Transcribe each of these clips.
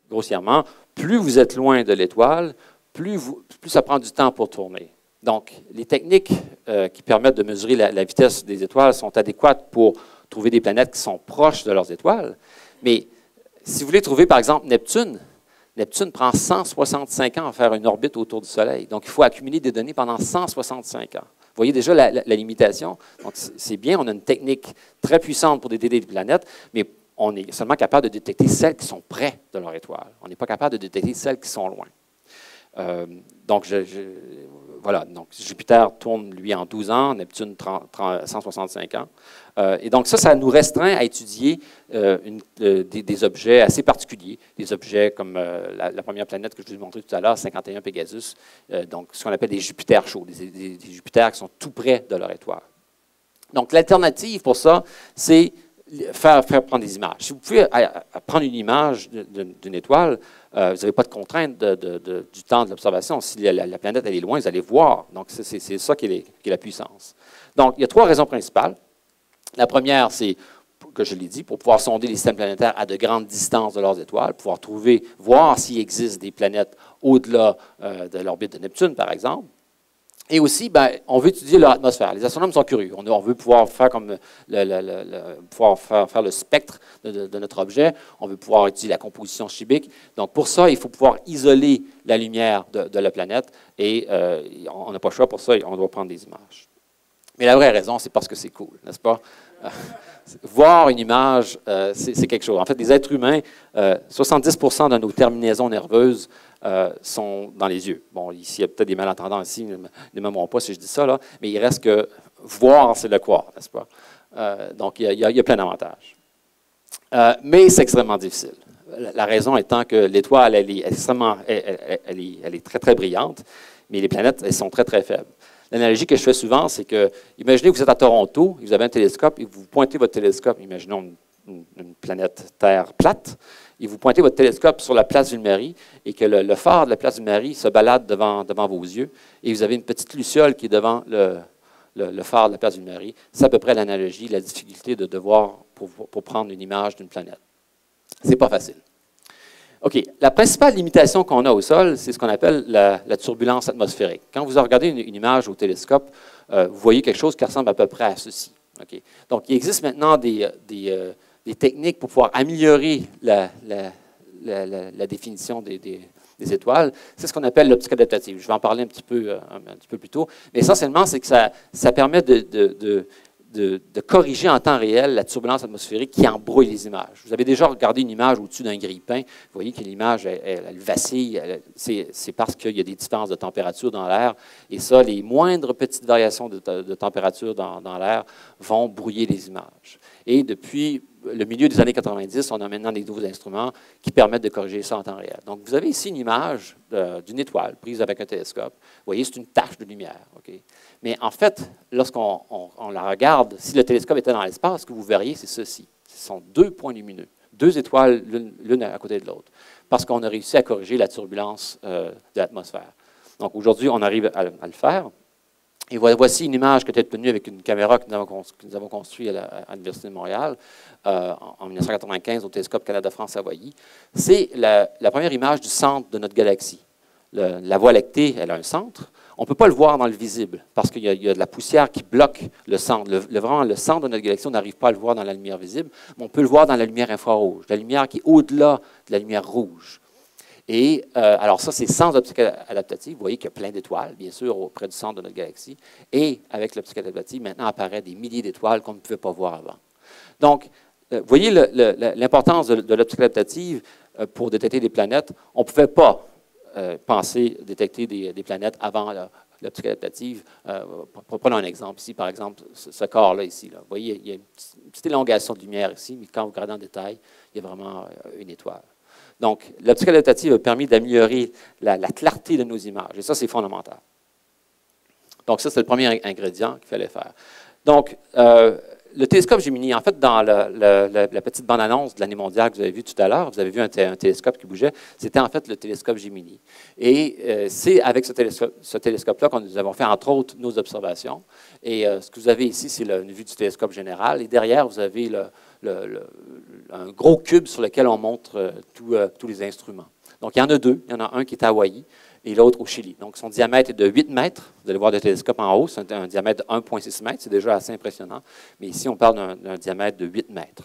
grossièrement, plus vous êtes loin de l'étoile, plus ça prend du temps pour tourner. Donc, les techniques qui permettent de mesurer la vitesse des étoiles sont adéquates pour trouver des planètes qui sont proches de leurs étoiles. Mais si vous voulez trouver, par exemple, Neptune prend 165 ans à faire une orbite autour du Soleil. Donc, il faut accumuler des données pendant 165 ans. Vous voyez déjà la limitation. Donc, c'est bien, on a une technique très puissante pour détecter des planètes, mais on est seulement capable de détecter celles qui sont près de leur étoile. On n'est pas capable de détecter celles qui sont loin. Donc, voilà. Donc, Jupiter tourne, lui, en 12 ans, Neptune, 165 ans. Et donc, ça nous restreint à étudier des objets assez particuliers, des objets comme la première planète que je vous ai montré tout à l'heure, 51 Pégasus, donc ce qu'on appelle des Jupiters chauds, des Jupiters qui sont tout près de leur étoile. Donc, l'alternative pour ça, c'est faire prendre des images. Si vous pouvez prendre une image d'une étoile, vous n'avez pas de contrainte du temps de l'observation. Si la planète elle est loin, vous allez voir. Donc, c'est ça qui est la puissance. Donc, il y a 3 raisons principales. La première, c'est, que je l'ai dit, pour pouvoir sonder les systèmes planétaires à de grandes distances de leurs étoiles, pouvoir voir s'il existe des planètes au-delà de l'orbite de Neptune, par exemple. Et aussi, on veut étudier leur atmosphère. Les astronomes sont curieux. On veut pouvoir faire comme faire le spectre de notre objet. On veut pouvoir étudier la composition chimique. Donc, pour ça, il faut pouvoir isoler la lumière de la planète. Et on n'a pas le choix pour ça. On doit prendre des images. Mais la vraie raison, c'est parce que c'est cool, n'est-ce pas? Voir une image, c'est quelque chose. En fait, les êtres humains, 70% de nos terminaisons nerveuses sont dans les yeux. Bon, ici, il y a peut-être des malentendants ici, ne m'aimeront pas si je dis ça, là, mais il reste que voir, c'est le croire, n'est-ce pas? Donc, il y a plein d'avantages. Mais c'est extrêmement difficile. La raison étant que l'étoile, elle est très, très brillante, mais les planètes, elles sont très, très faibles. L'analogie que je fais souvent, c'est que, imaginez que vous êtes à Toronto, et vous avez un télescope, et vous pointez votre télescope, imaginons une planète Terre plate, et vous pointez votre télescope sur la place Ville-Marie, et que le phare de la place Ville-Marie se balade devant vos yeux, et vous avez une petite luciole qui est devant le phare de la place Ville-Marie. C'est à peu près l'analogie, la difficulté de devoir pour prendre une image d'une planète. C'est pas facile. OK. La principale limitation qu'on a au sol, c'est ce qu'on appelle la turbulence atmosphérique. Quand vous regardez une image au télescope, vous voyez quelque chose qui ressemble à peu près à ceci. Okay? Donc, il existe maintenant des techniques pour pouvoir améliorer la définition des étoiles. C'est ce qu'on appelle l'optique adaptative. Je vais en parler un petit peu plus tôt. Mais essentiellement, c'est que ça permet de corriger en temps réel la turbulence atmosphérique qui embrouille les images. Vous avez déjà regardé une image au-dessus d'un grille-pain. Vous voyez que l'image, elle vacille. C'est parce qu'il y a des différences de température dans l'air. Et ça, les moindres petites variations de température dans l'air vont brouiller les images. Et depuis le milieu des années 90, on a maintenant des nouveaux instruments qui permettent de corriger ça en temps réel. Donc, vous avez ici une image d'une étoile prise avec un télescope. Vous voyez, c'est une tache de lumière. Okay? Mais en fait, lorsqu'on la regarde, si le télescope était dans l'espace, ce que vous verriez, c'est ceci. Ce sont 2 points lumineux, 2 étoiles l'une à côté de l'autre, parce qu'on a réussi à corriger la turbulence de l'atmosphère. Donc, aujourd'hui, on arrive à le faire. Et voici une image qui est obtenue avec une caméra que nous avons construite à l'Université de Montréal en 1995 au télescope Canada-France-Hawaii. C'est la première image du centre de notre galaxie. La Voie lactée, elle a un centre. On ne peut pas le voir dans le visible parce qu'il y a de la poussière qui bloque le centre. Vraiment, le centre de notre galaxie, on n'arrive pas à le voir dans la lumière visible, mais on peut le voir dans la lumière infrarouge, la lumière qui est au-delà de la lumière rouge. Et alors ça, c'est sans optique adaptative. Vous voyez qu'il y a plein d'étoiles, bien sûr, auprès du centre de notre galaxie. Et avec l'optique adaptative, maintenant apparaissent des milliers d'étoiles qu'on ne pouvait pas voir avant. Donc, vous voyez l'importance de l'optique adaptative pour détecter des planètes. On ne pouvait pas penser détecter des planètes avant l'optique adaptative. Prenons un exemple ici, par exemple, ce corps-là ici. Là. Vous voyez, il y a une petite élongation de lumière ici, mais quand vous regardez en détail, il y a vraiment une étoile. Donc, l'optique adaptative a permis d'améliorer la clarté de nos images. Et ça, c'est fondamental. Donc, ça, c'est le premier ingrédient qu'il fallait faire. Donc, le télescope Gemini, en fait, dans la petite bande-annonce de l'année mondiale que vous avez vue tout à l'heure, vous avez vu un télescope qui bougeait, c'était en fait le télescope Gemini. Et c'est avec ce télescope-là que nous avons fait, entre autres, nos observations. Et ce que vous avez ici, c'est une vue du télescope général. Et derrière, vous avez un gros cube sur lequel on montre tous les instruments. Donc, il y en a deux. Il y en a un qui est à Hawaï et l'autre au Chili. Donc, son diamètre est de 8 mètres. Vous allez voir le télescope en haut, c'est un diamètre de 1,6 mètres. C'est déjà assez impressionnant. Mais ici, on parle d'un diamètre de 8 mètres.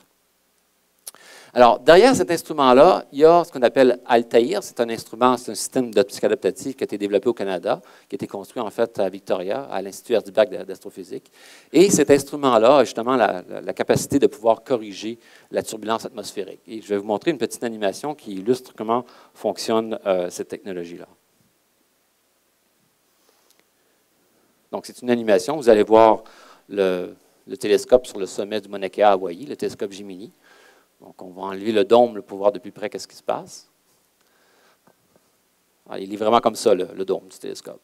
Alors, derrière cet instrument-là, il y a ce qu'on appelle Altair. C'est un instrument, c'est un système d'optique adaptative qui a été développé au Canada, qui a été construit en fait à Victoria, à l'Institut Herzberg d'astrophysique. Et cet instrument-là a justement la capacité de pouvoir corriger la turbulence atmosphérique. Et je vais vous montrer une petite animation qui illustre comment fonctionne cette technologie-là. Donc, c'est une animation. Vous allez voir le télescope sur le sommet du Mauna Kea à Hawaï, le télescope Gemini. Donc, on va enlever le dôme pour voir de plus près qu'est-ce qui se passe. Alors, il est vraiment comme ça, le dôme du télescope.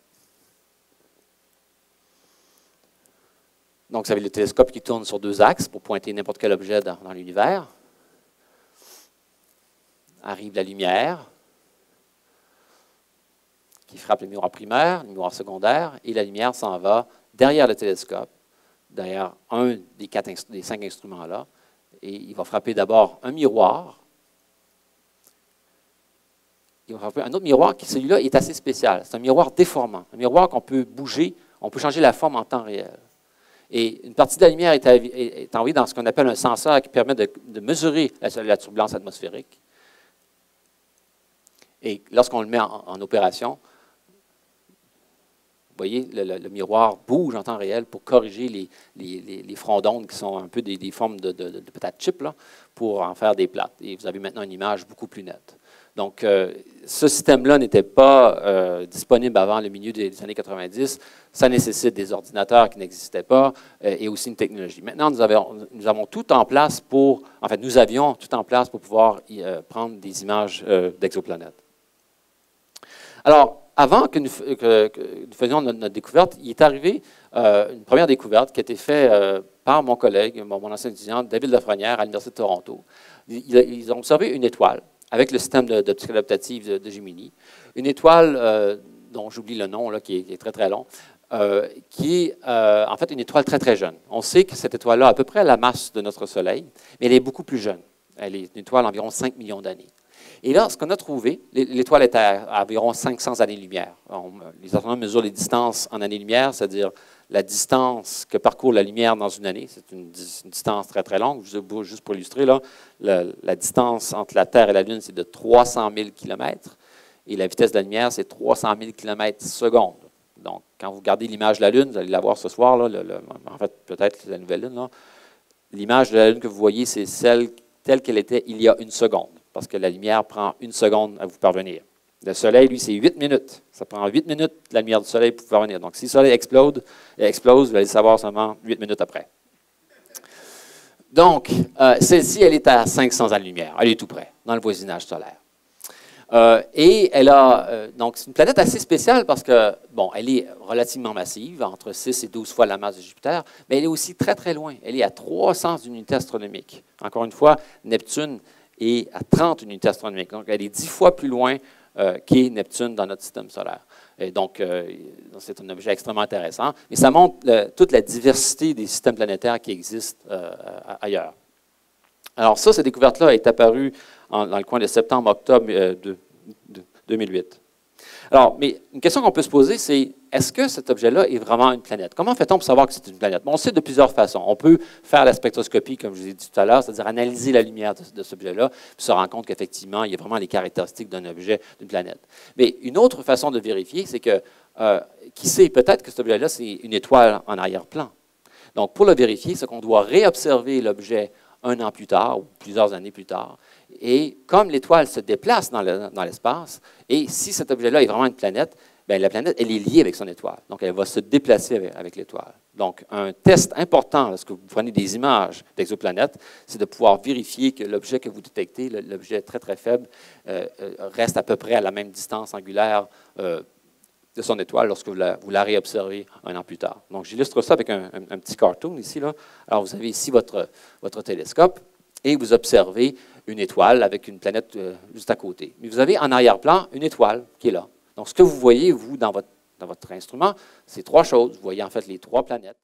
Donc, vous avez le télescope qui tourne sur deux axes pour pointer n'importe quel objet dans l'univers. Arrive la lumière qui frappe le miroir primaire, le miroir secondaire, et la lumière s'en va derrière le télescope, derrière un des 5 instruments-là. Et il va frapper d'abord un miroir. Il va frapper un autre miroir qui, celui-là, est assez spécial. C'est un miroir déformant, un miroir qu'on peut bouger, on peut changer la forme en temps réel. Et une partie de la lumière est envoyée dans ce qu'on appelle un senseur qui permet de mesurer la turbulence atmosphérique. Et lorsqu'on le met en opération, vous voyez, le miroir bouge en temps réel pour corriger les fronts d'onde qui sont un peu des formes de patates chips là, pour en faire des plates. Et vous avez maintenant une image beaucoup plus nette. Donc, ce système-là n'était pas disponible avant le milieu des années 90. Ça nécessite des ordinateurs qui n'existaient pas et aussi une technologie. Maintenant, nous avons tout en place nous avions tout en place pour pouvoir prendre des images d'exoplanètes. Alors, avant que nous faisions notre découverte, il est arrivé une première découverte qui a été faite par mon collègue, mon ancien étudiant, David Lafrenière, à l'Université de Toronto. Ils ont observé une étoile avec le système d'optique adaptative de Gemini. Une étoile dont j'oublie le nom, là, qui est très, très long, qui est en fait une étoile très, très jeune. On sait que cette étoile-là a à peu près la masse de notre Soleil, mais elle est beaucoup plus jeune. Elle est une étoile d'environ 5 millions d'années. Et là, ce qu'on a trouvé, l'étoile est à environ 500 années-lumière. Les astronomes mesurent les distances en années-lumière, c'est-à-dire la distance que parcourt la lumière dans une année. C'est une distance très, très longue. Juste pour illustrer, là, la distance entre la Terre et la Lune, c'est de 300 000 km. Et la vitesse de la lumière, c'est 300 000 km/s. Donc, quand vous regardez l'image de la Lune, vous allez la voir ce soir, là, en fait, peut-être la nouvelle Lune, l'image de la Lune que vous voyez, c'est celle telle qu'elle était il y a une seconde, parce que la lumière prend une seconde à vous parvenir. Le Soleil, lui, c'est 8 minutes. Ça prend 8 minutes, la lumière du Soleil, pour parvenir. Donc, si le Soleil explose, vous allez le savoir seulement 8 minutes après. Donc, celle-ci, elle est à 500 années-lumière. Elle est tout près, dans le voisinage solaire. Et elle a, donc, c'est une planète assez spéciale parce que, bon, elle est relativement massive, entre 6 et 12 fois la masse de Jupiter, mais elle est aussi très, très loin. Elle est à 300 unités astronomiques. Encore une fois, Neptune est à 30 unités astronomiques. Donc, elle est 10 fois plus loin qu'est Neptune dans notre système solaire. Et donc, c'est un objet extrêmement intéressant. Mais ça montre toute la diversité des systèmes planétaires qui existent ailleurs. Alors ça, cette découverte-là est apparue dans le coin de septembre-octobre 2008. Alors, mais une question qu'on peut se poser, c'est est-ce que cet objet-là est vraiment une planète? Comment fait-on pour savoir que c'est une planète? Bon, on sait de plusieurs façons. On peut faire la spectroscopie, comme je vous ai dit tout à l'heure, c'est-à-dire analyser la lumière de cet objet-là, puis se rendre compte qu'effectivement, il y a vraiment les caractéristiques d'un objet, d'une planète. Mais une autre façon de vérifier, c'est que, qui sait, peut-être que cet objet-là, c'est une étoile en arrière-plan. Donc, pour le vérifier, c'est qu'on doit réobserver l'objet un an plus tard ou plusieurs années plus tard. Et comme l'étoile se déplace dans l'espace, et si cet objet-là est vraiment une planète, bien, la planète, elle est liée avec son étoile. Donc, elle va se déplacer avec l'étoile. Donc, un test important, lorsque vous prenez des images d'exoplanètes, c'est de pouvoir vérifier que l'objet que vous détectez, l'objet très, très faible, reste à peu près à la même distance angulaire de son étoile lorsque vous la réobservez un an plus tard. Donc, j'illustre ça avec un petit cartoon ici, là. Alors, vous avez ici votre télescope et vous observez une étoile avec une planète juste à côté. Mais vous avez en arrière-plan une étoile qui est là. Donc, ce que vous voyez, vous, dans votre instrument, c'est trois choses. Vous voyez en fait les trois planètes.